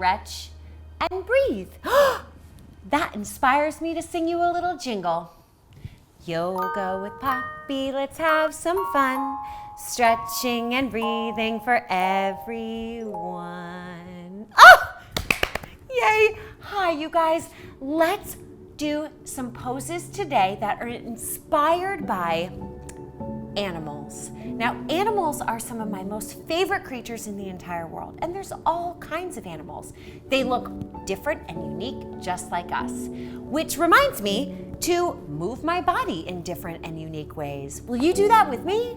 stretch, and breathe. That inspires me to sing you a little jingle. Yoga with Poppi, let's have some fun. Stretching and breathing for everyone. Oh! Yay! Hi, you guys. Let's do some poses today that are inspired by animals. Now, animals are some of my most favorite creatures in the entire world, and there's all kinds of animals. They look different and unique, just like us, which reminds me to move my body in different and unique ways. Will you do that with me?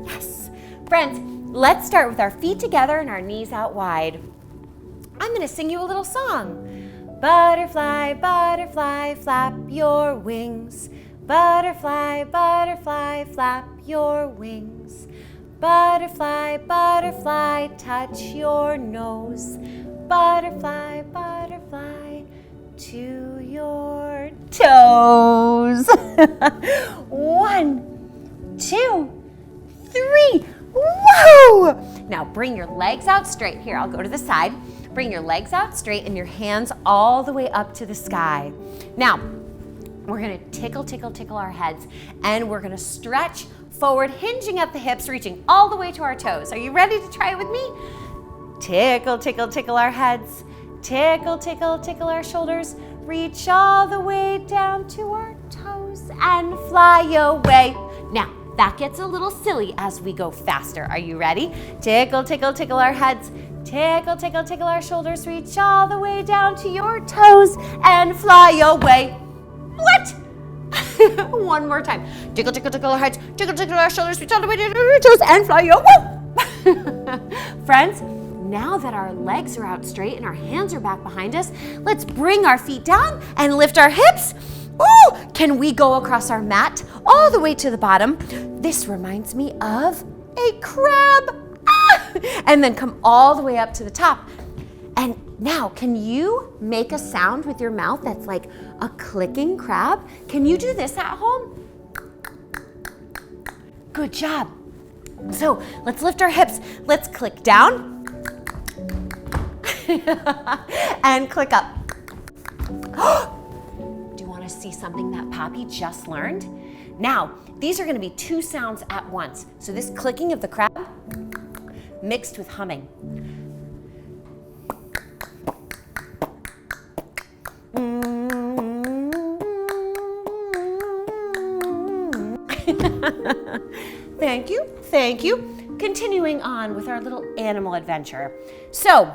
Yes. Friends, let's start with our feet together and our knees out wide. I'm gonna sing you a little song. Butterfly, butterfly, flap your wings. Butterfly, butterfly, flap your wings. Butterfly, butterfly, touch your nose. Butterfly, butterfly, to your toes. 1, 2, 3. Whoa! Now bring your legs out straight. Here, I'll go to the side. Bring your legs out straight and your hands all the way up to the sky. Now, we're gonna tickle, tickle, tickle our heads, and we're gonna stretch forward, hinging at the hips, reaching all the way to our toes. Are you ready to try it with me? Tickle, tickle, tickle our heads. Tickle, tickle, tickle our shoulders. Reach all the way down to our toes and fly away. Now, that gets a little silly as we go faster. Are you ready? Tickle, tickle, tickle our heads. Tickle, tickle, tickle our shoulders. Reach all the way down to your toes and fly away. What? One more time. Tickle, tickle, tickle our heads. Tickle, tickle our shoulders. Reach all the way down to our toes and fly away. Friends, now that our legs are out straight and our hands are back behind us, let's bring our feet down and lift our hips. Ooh, can we go across our mat all the way to the bottom? This reminds me of a crab. Ah! And then come all the way up to the top. And now, can you make a sound with your mouth that's like a clicking crab? Can you do this at home? Good job. So let's lift our hips. Let's click down and click up. To see something that Poppi just learned? Now, these are going to be 2 sounds at once. So this clicking of the crab mixed with humming. Thank you, thank you. Continuing on with our little animal adventure. So,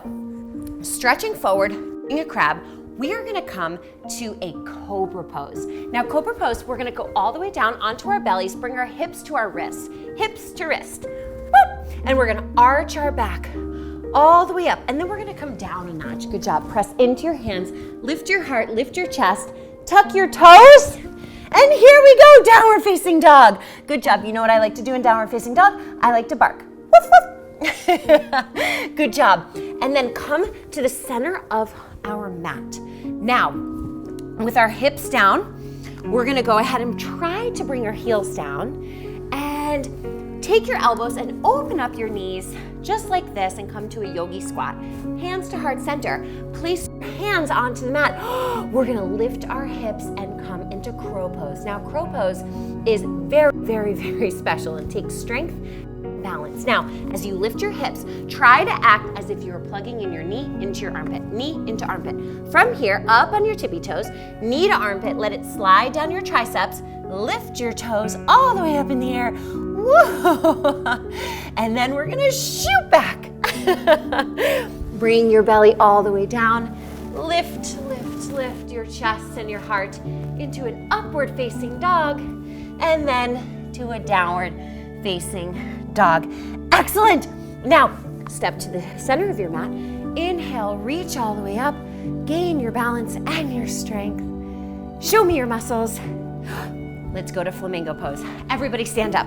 stretching forward, being a crab, we are gonna come to a Cobra pose. Now, Cobra pose, we're gonna go all the way down onto our bellies, bring our hips to our wrists, hips to wrist. Whoop! And we're gonna arch our back all the way up, and then we're gonna come down a notch. Good job. Press into your hands, lift your heart, lift your chest, tuck your toes, and here we go, downward facing dog. Good job. You know what I like to do in downward facing dog? I like to bark. Woof, woof. Good job. And then come to the center of our mat. Now, with our hips down, we're gonna go ahead and try to bring our heels down and take your elbows and open up your knees just like this and come to a yogi squat. Hands to heart center. Place your hands onto the mat. We're gonna lift our hips and come into crow pose. Now, crow pose is very, very, very special. It takes strength, balance. Now, as you lift your hips, try to act as if you were plugging in your knee into your armpit, knee into armpit. From here, up on your tippy toes, knee to armpit, let it slide down your triceps, lift your toes all the way up in the air. Whoa. And then we're gonna shoot back. Bring your belly all the way down. Lift, lift, lift your chest and your heart into an upward facing dog, and then to a downward facing dog. Excellent. Now, step to the center of your mat. Inhale, reach all the way up. Gain your balance and your strength. Show me your muscles. Let's go to flamingo pose. Everybody stand up.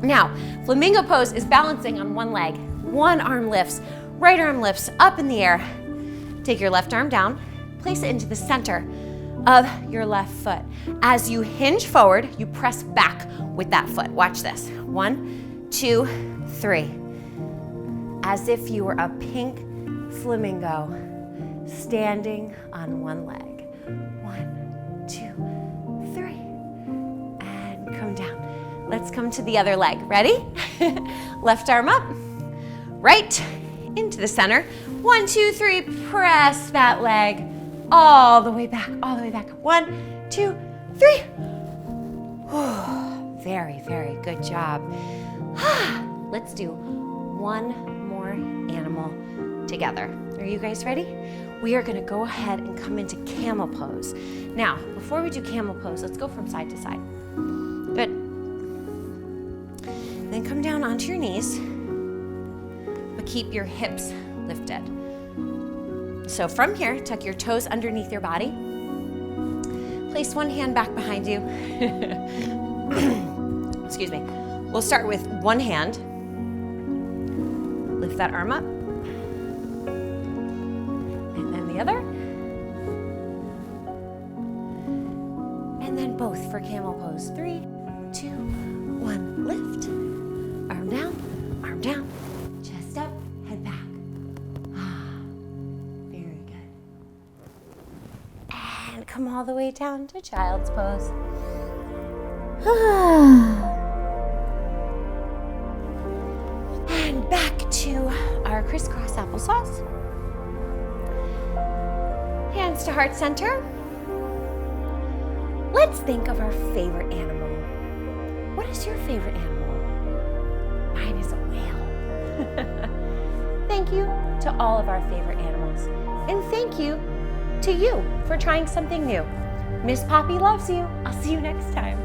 Now, flamingo pose is balancing on one leg. One arm lifts, right arm lifts up in the air. Take your left arm down, place it into the center of your left foot. As you hinge forward, you press back with that foot. Watch this. 1, 2, 3. As if you were a pink flamingo. standing on one leg. 1, 2, 3, and come down. Let's come to the other leg. Ready? Left arm up, right into the center. 1, 2, 3, press that leg all the way back, all the way back. 1, 2, 3. Very, very good job. Let's do one more animal together. Are you guys ready? We are gonna go ahead and come into camel pose. Now, before we do camel pose, let's go from side to side. Good. Then come down onto your knees, but keep your hips lifted. So from here, tuck your toes underneath your body. Place one hand back behind you. Excuse me. We'll start with one hand. Lift that arm up. And then the other. And then both for camel pose. 3, 2, 1. Lift. Arm down, chest up, head back. Very good. And come all the way down to child's pose. And back to our crisscross applesauce. Hands to heart center. Let's think of our favorite animal. What is your favorite animal? Mine is a whale. Thank you to all of our favorite animals. And thank you to you for trying something new. Miss Poppi loves you. I'll see you next time.